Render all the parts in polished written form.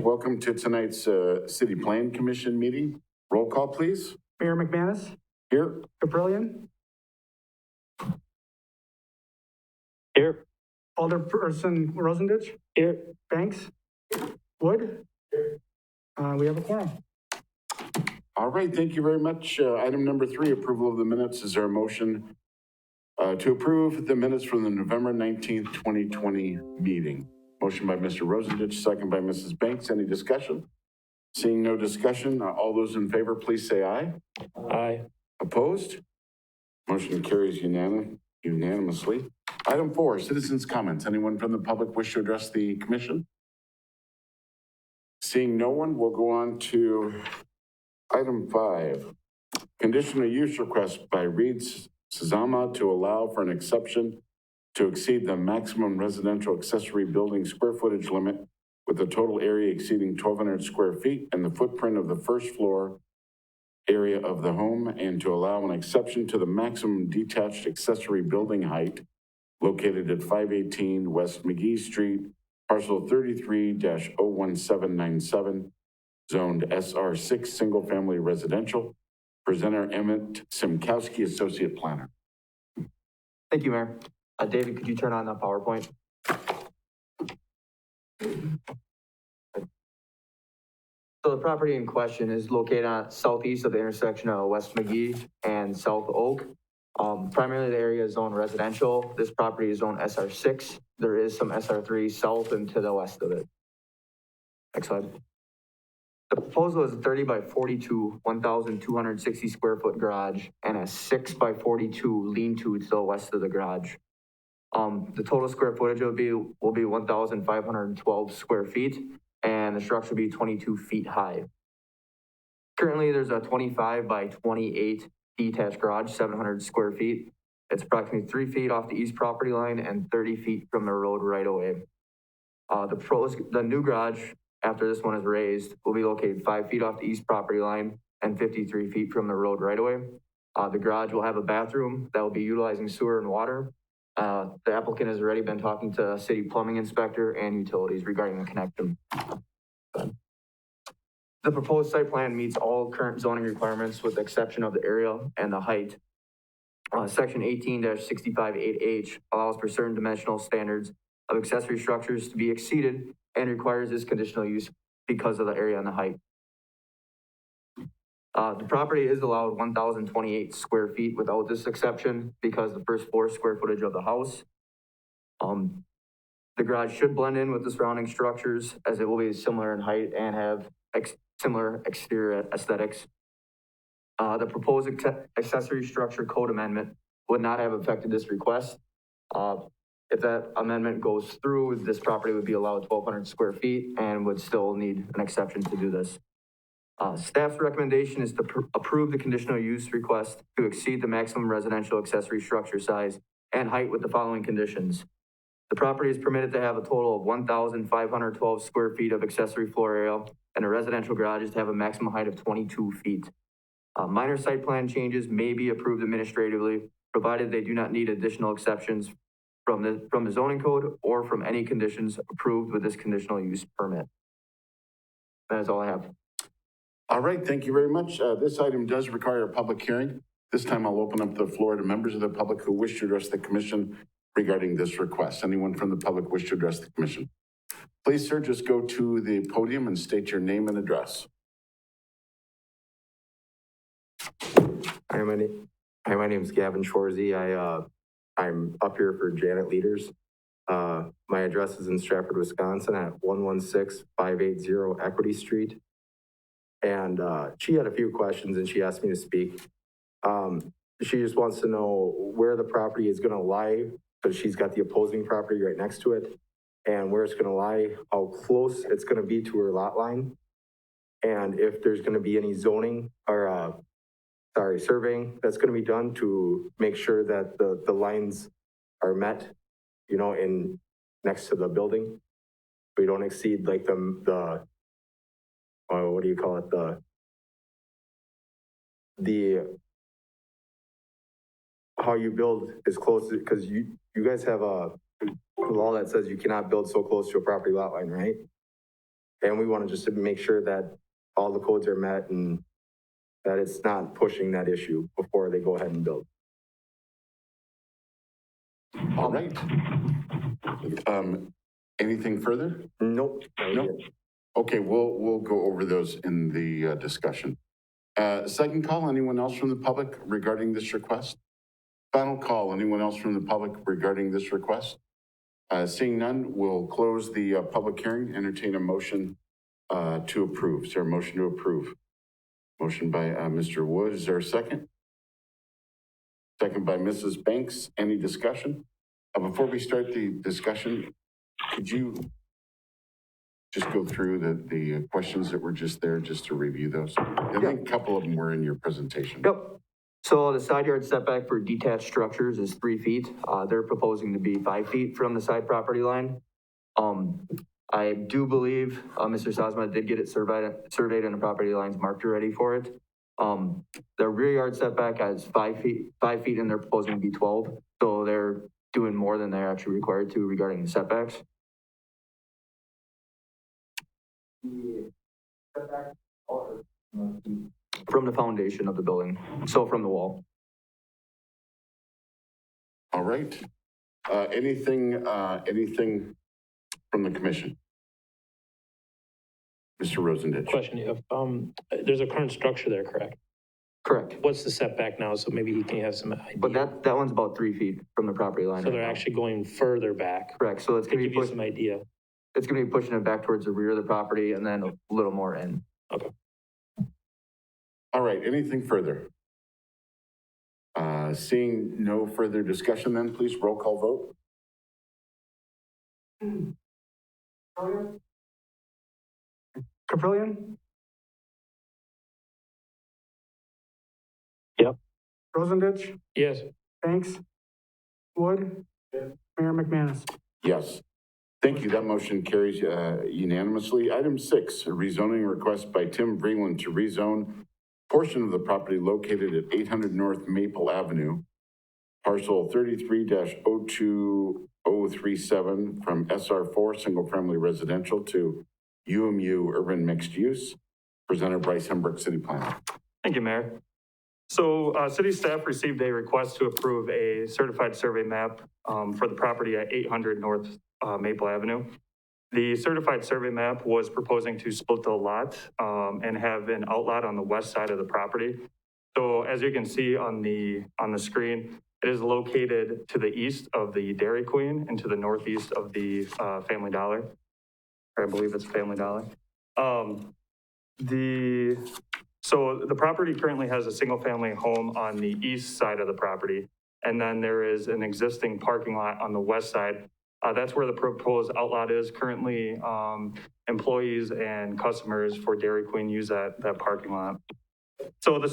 Welcome to tonight's City Plan Commission meeting. Roll call, please. Mayor McManus, Here. Caprillion, Here. Alderperson Rosendich, Here. Banks, Wood. We have a quorum. All right, thank you very much. Item number 3, approval of the minutes. Is there a motion to approve the minutes from the November 19th, 2020 meeting? Motion by Mr. Rosendich, second by Mrs. Banks. Any discussion? Seeing no discussion, all those in favor, please say aye. Aye. Opposed? Motion carries unanimously. Item 4, citizens' comments. Anyone from the public wish to address the commission? Seeing no one, we'll go on to item 5. Conditional use request by Reed Sazama to allow for an exception to exceed the maximum residential accessory building square footage limit with a total area exceeding 1,200 square feet and the footprint of the first floor area of the home, and to allow an exception to the maximum detached accessory building height located at 518 West Magee Street, parcel 33-01797, zoned SR6 single family residential. Presenter Emmett Simkowski, Associate Planner. Thank you, Mayor. David, could you turn on the PowerPoint? So the property in question is located on southeast of the intersection of West Magee and South Oak. Primarily the area is zoned residential. This property is zoned SR6. There is some SR3 south and to the west of it. Next slide. The proposal is a 30 by 42, 1,260 square foot garage and a 6 by 42 lean-to the west of the garage. The total square footage will be 1,512 square feet, and the structure will be 22 feet high. Currently, there's a 25 by 28 detached garage, 700 square feet. It's approximately 3 feet off the east property line and 30 feet from the road right away. The new garage, after this one is raised, will be located 5 feet off the east property line and 53 feet from the road right away. The garage will have a bathroom that will be utilizing sewer and water. The applicant has already been talking to city plumbing inspector and utilities regarding the connection. The proposed site plan meets all current zoning requirements with the exception of the area and the height. Section 18-65-8H allows for certain dimensional standards of accessory structures to be exceeded and requires this conditional use because of the area and the height. The property is allowed 1,028 square feet without this exception because the first floor square footage of the house. The garage should blend in with the surrounding structures as it will be similar in height and have similar exterior aesthetics. The proposed accessory structure code amendment would not have affected this request. If that amendment goes through, this property would be allowed 1,200 square feet and would still need an exception to do this. Staff's recommendation is to approve the conditional use request to exceed the maximum residential accessory structure size and height with the following conditions. The property is permitted to have a total of 1,512 square feet of accessory floor area, and a residential garage is to have a maximum height of 22 feet. Minor site plan changes may be approved administratively, provided they do not need additional exceptions from the zoning code or from any conditions approved with this conditional use permit. That is all I have. All right, thank you very much. This item does require a public hearing. This time I'll open up the floor to members of the public who wish to address the commission regarding this request. Anyone from the public wish to address the commission? Please, sir, just go to the podium and state your name and address. Hi, my name is Gavin Shorzy. I'm up here for Janet Leaders. My address is in Stratford, Wisconsin at 116580 Equity Street. And she had a few questions and she asked me to speak. She just wants to know where the property is going to lie, because she's got the opposing property right next to it, and where it's going to lie, how close it's going to be to her lot line, and if there's going to be any zoning or surveying that's going to be done to make sure that the lines are met, you know, in next to the building. We don't exceed like the what do you call it? The how you build is close, because you guys have a law that says you cannot build so close to a property lot line, right? And we want to just to make sure that all the codes are met and that it's not pushing that issue before they go ahead and build. All right. Anything further? Nope. No. Okay, we'll go over those in the discussion. Second call, anyone else from the public regarding this request? Final call, anyone else from the public regarding this request? Seeing none, we'll close the public hearing, entertain a motion to approve. Is there a motion to approve? Motion by Mr. Wood. Is there a second? Second by Mrs. Banks. Any discussion? Before we start the discussion, could you just go through the questions that were just there, just to review those? I think a couple of them were in your presentation. Yep. So the side yard setback for detached structures is 3 feet. They're proposing to be 5 feet from the side property line. I do believe Mr. Sazama did get it surveyed and the property lines marked already for it. The rear yard setback is 5 feet, and they're proposing to be 12. So they're doing more than they're actually required to regarding the setbacks. From the foundation of the building, so from the wall. All right. Anything from the commission? Mr. Rosendich. Question, if, there's a current structure there, correct? Correct. What's the setback now? So maybe he can have some idea. But that one's about 3 feet from the property line. So right they're now. actually going further back. Correct, so it's Could gonna be give you pushed, some idea. it's gonna be pushing it back towards the rear of the property and then a little more in. All right, anything further? Seeing no further discussion then, please roll call vote. Caprillion? Yep. Rosendich? Yes. Banks? Wood? Mayor McManus? Yes. Thank you. That motion carries unanimously. Item 6, a rezoning request by Tim Vreeland to rezone portion of the property located at 800 North Maple Avenue, parcel 33-02037 from SR4 Single Family Residential to UMU Urban Mixed Use. Presenter Bryce Hembrook, City Planner. Thank you, Mayor. So city staff received a request to approve a certified survey map for the property at 800 North Maple Avenue. The certified survey map was proposing to split the lot and have an outlot on the west side of the property. So as you can see on the screen, it is located to the east of the Dairy Queen and to the northeast of the Family Dollar. Or I believe it's Family Dollar. So the property currently has a single family home on the east side of the property. And then there is an existing parking lot on the west side. That's where the proposed outlot is. Currently, employees and customers for Dairy Queen use that parking lot. So the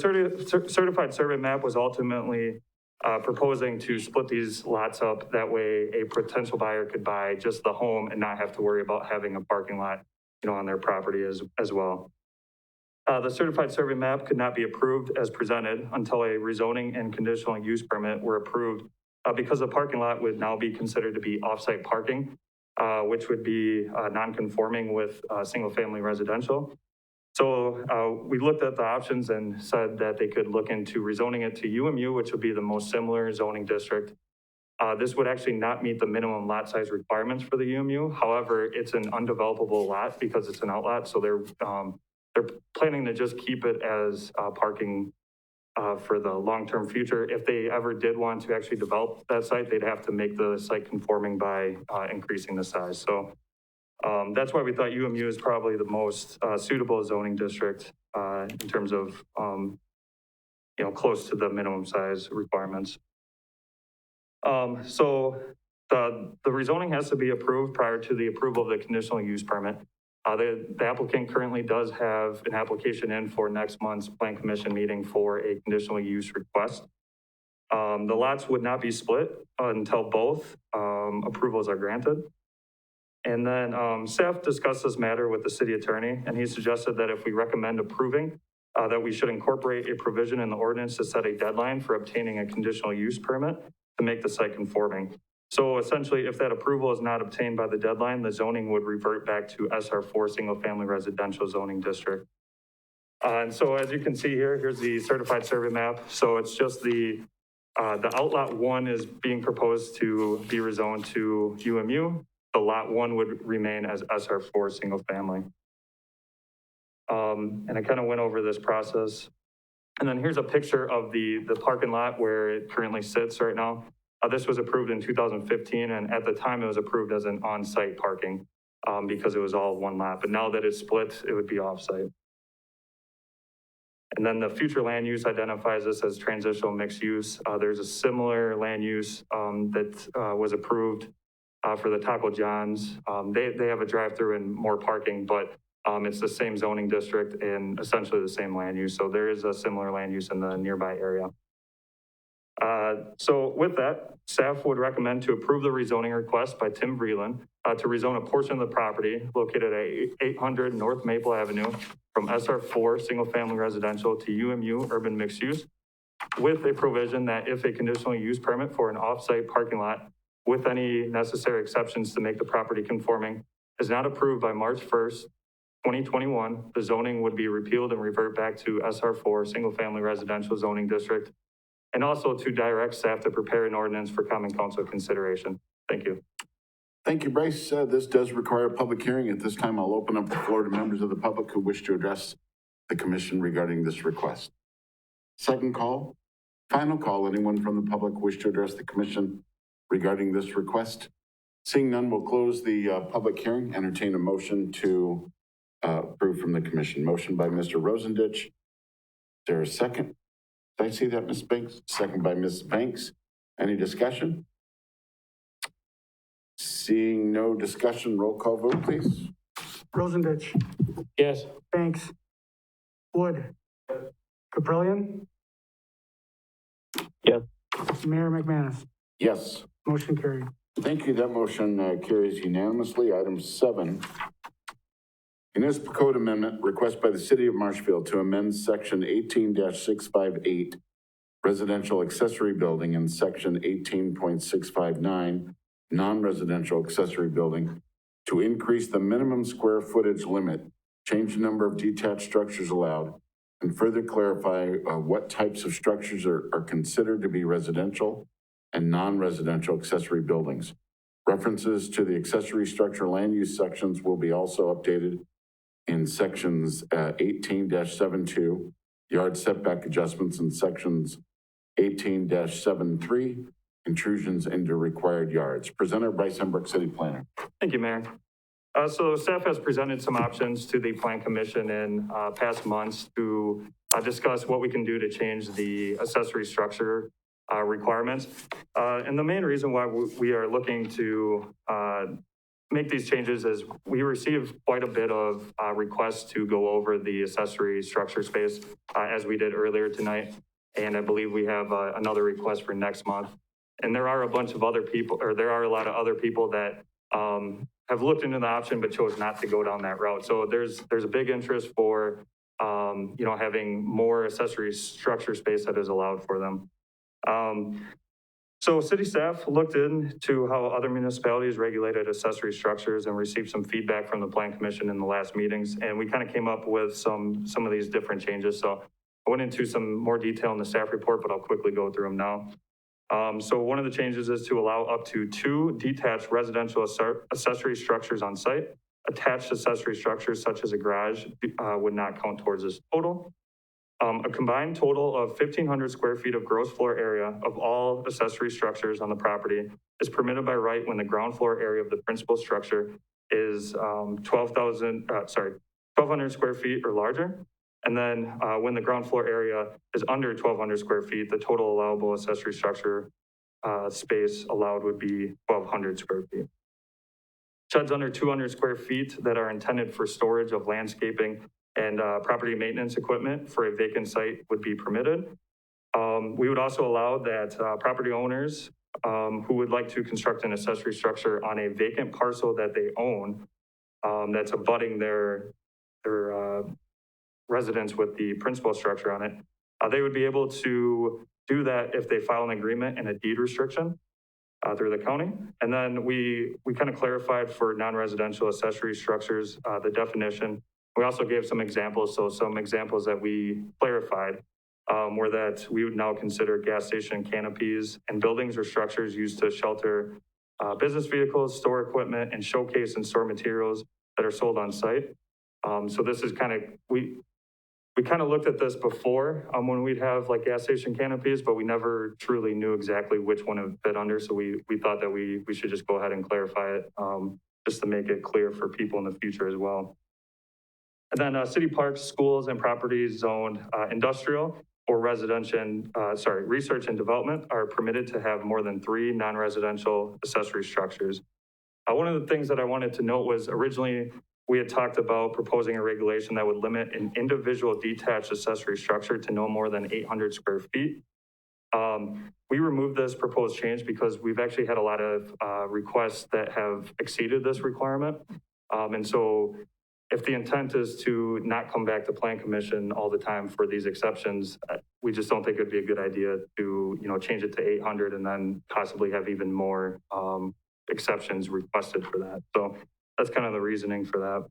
certified survey map was ultimately proposing to split these lots up. That way a potential buyer could buy just the home and not have to worry about having a parking lot, on their property as well. The certified survey map could not be approved as presented until a rezoning and conditional use permit were approved because the parking lot would now be considered to be off-site parking, which would be non-conforming with single-family residential. So we looked at the options and said that they could look into rezoning it to UMU, which would be the most similar zoning district. This would actually not meet the minimum lot size requirements for the UMU. However, it's an undevelopable lot because it's an outlot, so they're planning to just keep it as parking for the long-term future. If they ever did want to actually develop that site, they'd have to make the site conforming by increasing the size. So that's why we thought UMU is probably the most suitable zoning district in terms of, close to the minimum size requirements. So the rezoning has to be approved prior to the approval of the conditional use permit. The applicant currently does have an application in for next month's Plan Commission meeting for a conditional use request. The lots would not be split until both approvals are granted. And then staff discussed this matter with the city attorney, and he suggested that if we recommend approving, that we should incorporate a provision in the ordinance to set a deadline for obtaining a conditional use permit to make the site conforming. So essentially, if that approval is not obtained by the deadline, the zoning would revert back to SR4 Single Family Residential Zoning District. And so as you can see here, here's the certified survey map. So it's just the outlot 1 is being proposed to be rezoned to UMU. The lot 1 would remain as SR4 single family. And I kind of went over this process. And then here's a picture of the parking lot where it currently sits right now. This was approved in 2015, and at the time it was approved as an on-site parking because it was all one lot. But now that it's split, it would be off-site. And then the future land use identifies this as transitional mixed use. There's a similar land use that was approved for the Taco John's. They have a drive-through and more parking, but it's the same zoning district and essentially the same land use. So there is a similar land use in the nearby area. So with that, staff would recommend to approve the rezoning request by Tim Vreeland to rezone a portion of the property located at 800 North Maple Avenue from SR4 Single Family Residential to UMU Urban Mixed Use, with a provision that if a conditional use permit for an off-site parking lot with any necessary exceptions to make the property conforming is not approved by March 1st, 2021, the zoning would be repealed and revert back to SR4 Single Family Residential Zoning District, and also to direct staff to prepare an ordinance for common council consideration. Thank you. Thank you, Bryce. This does require a public hearing. At this time, I'll open up the floor to members of the public who wish to address the commission regarding this request. Second call, final call, anyone from the public wish to address the commission regarding this request? Seeing none, we'll close the public hearing, entertain a motion to approve from the commission. Motion by Mr. Rosendich. Is there a second? Did I see that, Ms. Banks? Second by Ms. Banks. Any discussion? Seeing no discussion, roll call vote, please. Rosendich, Yes. Banks, Wood, Caprillion, Yes. Mayor McManus. Yes. Motion carried. Thank you. That motion carries unanimously. Item 7. Municipal Code Amendment, request by the City of Marshfield to amend Section 18-658, Residential Accessory Building, and Section 18.659, Non-Residential Accessory Building, to increase the minimum square footage limit, change the number of detached structures allowed, and further clarify what types of structures are considered to be residential and non-residential accessory buildings. References to the accessory structure land use sections will be also updated in sections 18-72, yard setback adjustments, and sections 18-73, intrusions into required yards. Presenter Bryce Hembrook, City Planner. Thank you, Mayor. So staff has presented some options to the Plan Commission in past months to discuss what we can do to change the accessory structure requirements. And the main reason why we are looking to make these changes is we received quite a bit of requests to go over the accessory structure space as we did earlier tonight. And I believe we have another request for next month. And there are a bunch of other people, or there are a lot of other people that have looked into the option but chose not to go down that route. So there's a big interest for having more accessory structure space that is allowed for them. So city staff looked into how other municipalities regulated accessory structures and received some feedback from the Plan Commission in the last meetings. And we kind of came up with some of these different changes. So I went into some more detail in the staff report, but I'll quickly go through them now. So one of the changes is to allow up to 2 detached residential accessory structures on site. Attached accessory structures such as a garage would not count towards this total. A combined total of 1,500 square feet of gross floor area of all accessory structures on the property is permitted by right when the ground floor area of the principal structure is 1,200 square feet or larger. And then when the ground floor area is under 1,200 square feet, the total allowable accessory structure space allowed would be 1,200 square feet. Sheds under 200 square feet that are intended for storage of landscaping and property maintenance equipment for a vacant site would be permitted. We would also allow that property owners who would like to construct an accessory structure on a vacant parcel that they own that's abutting their residence with the principal structure on it, they would be able to do that if they file an agreement and a deed restriction. through the county. And then we kind of clarified for non-residential accessory structures, the definition. We also gave some examples. So some examples that we clarified were that we would now consider gas station canopies and buildings or structures used to shelter business vehicles, store equipment, and showcase and store materials that are sold on site. So this is kind of, we kind of looked at this before when we'd have like gas station canopies, but we never truly knew exactly which one it would fit under. So we thought that we should just go ahead and clarify it just to make it clear for people in the future as well. And then city parks, schools, and properties zoned industrial or research and development are permitted to have more than 3 non-residential accessory structures. One of the things that I wanted to note was originally we had talked about proposing a regulation that would limit an individual detached accessory structure to no more than 800 square feet. We removed this proposed change because we've actually had a lot of requests that have exceeded this requirement. And so if the intent is to not come back to Plan Commission all the time for these exceptions, we just don't think it'd be a good idea to, change it to 800 and then possibly have even more exceptions requested for that. So that's kind of the reasoning for that.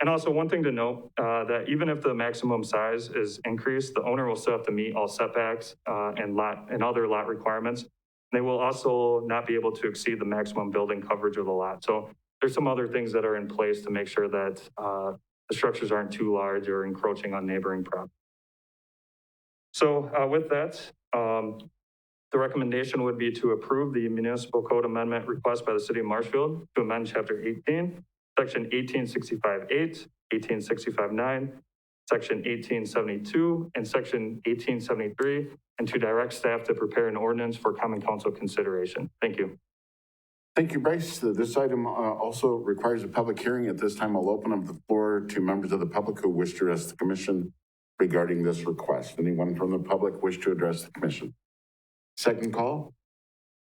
And also one thing to note, that even if the maximum size is increased, the owner will still have to meet all setbacks and other lot requirements. They will also not be able to exceed the maximum building coverage of the lot. So there's some other things that are in place to make sure that the structures aren't too large or encroaching on neighboring property. So with that, the recommendation would be to approve the municipal code amendment request by the City of Marshfield to amend Chapter 18, Section 1865-8, 1865-9, Section 1872, and Section 1873, and to direct staff to prepare an ordinance for Common Council consideration. Thank you. Thank you, Bryce. This item also requires a public hearing. At this time, I'll open up the floor to members of the public who wish to address the commission regarding this request. Anyone from the public wish to address the commission? Second call.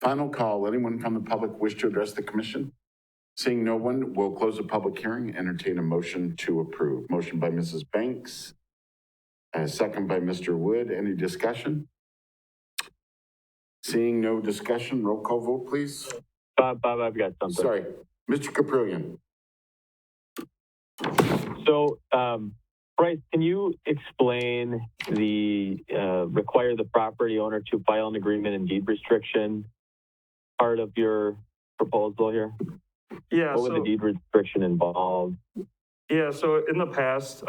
Final call. Anyone from the public wish to address the commission? Seeing no one, we'll close the public hearing. Entertain a motion to approve. Motion by Mrs. Banks. Second by Mr. Wood. Any discussion? Seeing no discussion, roll call vote, please. Bob, I've got something. Sorry, Mr. Caprillion. So, Bryce, can you explain require the property owner to file an agreement and deed restriction part of your proposal here? Yeah. What would the deed restriction involve? Yeah, so in the past,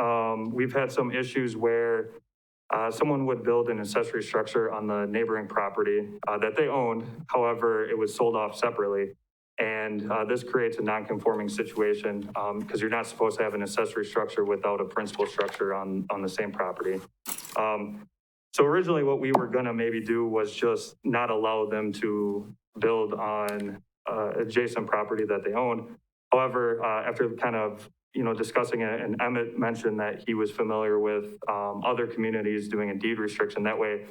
we've had some issues where someone would build an accessory structure on the neighboring property that they owned. However, it was sold off separately. And this creates a non-conforming situation because you're not supposed to have an accessory structure without a principal structure on the same property. So originally what we were gonna maybe do was just not allow them to build on adjacent property that they own. However, after kind of discussing it, and Emmett mentioned that he was familiar with other communities doing a deed restriction. That way,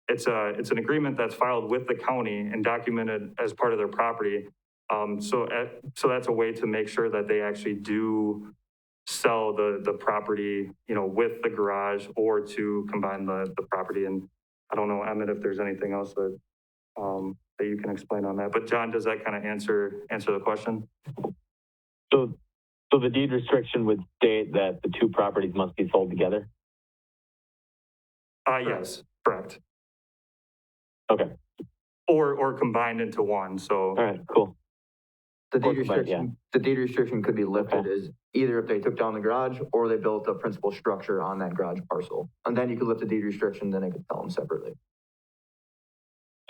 it's an agreement that's filed with the county and documented as part of their property. So that's a way to make sure that they actually do sell the property, with the garage or to combine the property. And I don't know, Emmett, if there's anything else that you can explain on that. But John, does that kind of answer the question? So the deed restriction would state that the two properties must be sold together? Yes, correct. Okay. Or combined into one, so. All right, cool. The deed Or combined, restriction, the deed restriction could be lifted as either if they took down the garage or they built a principal structure on that garage parcel. And then you could lift the deed restriction, then I could tell them separately.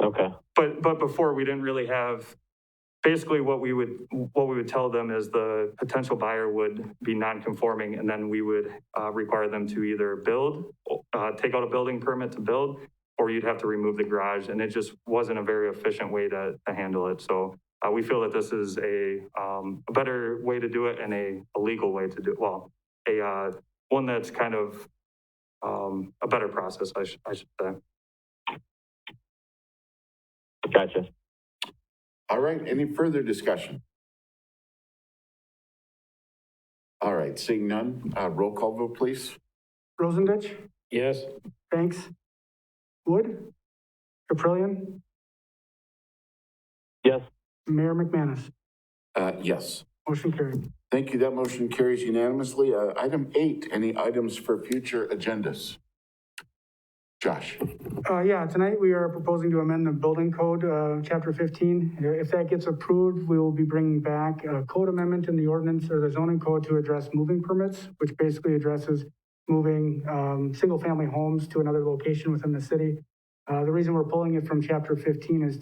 Okay. But before we didn't really have, basically what we would tell them is the potential buyer would be non-conforming, and then we would require them to either build, take out a building permit to build, or you'd have to remove the garage, and it just wasn't a very efficient way to handle it. So we feel that this is a better way to do it and a legal way to do it. Well, one that's kind of a better process, I should say. Gotcha. All right, any further discussion? All right, seeing none, roll call vote, please. Rosendich, Yes. Banks, Wood, Caprillion, Yes. Mayor McManus. Yes. Motion carried. Thank you. That motion carries unanimously. Item 8, any items for future agendas? Josh? Yeah, tonight we are proposing to amend the building code, chapter 15. If that gets approved, we will be bringing back a code amendment in the ordinance or the zoning code to address moving permits, which basically addresses moving single-family homes to another location within the city. The reason we're pulling it from chapter 15 is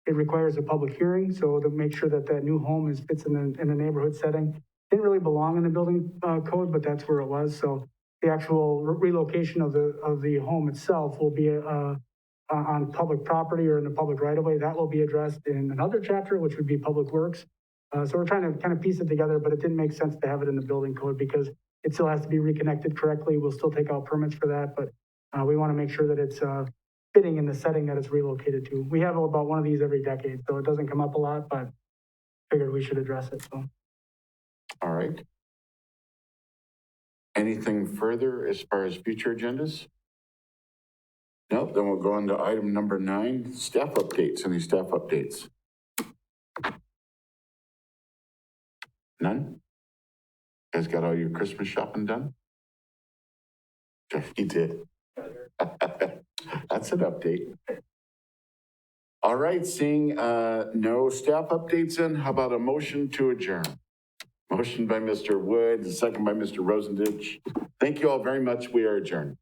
it requires a public hearing, so to make sure that that new home fits in a neighborhood setting. Didn't really belong in the building code, but that's where it was. So the actual relocation of the home itself will be on public property or in the public right of way. That will be addressed in another chapter, which would be Public Works. So we're trying to kind of piece it together, but it didn't make sense to have it in the building code because it still has to be reconnected correctly. We'll still take out permits for that, but we want to make sure that it's fitting in the setting that it's relocated to. We have about one of these every decade, so it doesn't come up a lot, but figured we should address it. So. All right. Anything further as far as future agendas? No, then we'll go on to item number 9, staff updates. Any staff updates? None? You guys got all your Christmas shopping done? He did. That's an update. All right, seeing no staff updates in, how about a motion to adjourn? Motion by Mr. Wood, second by Mr. Rosendich. Thank you all very much. We are adjourned.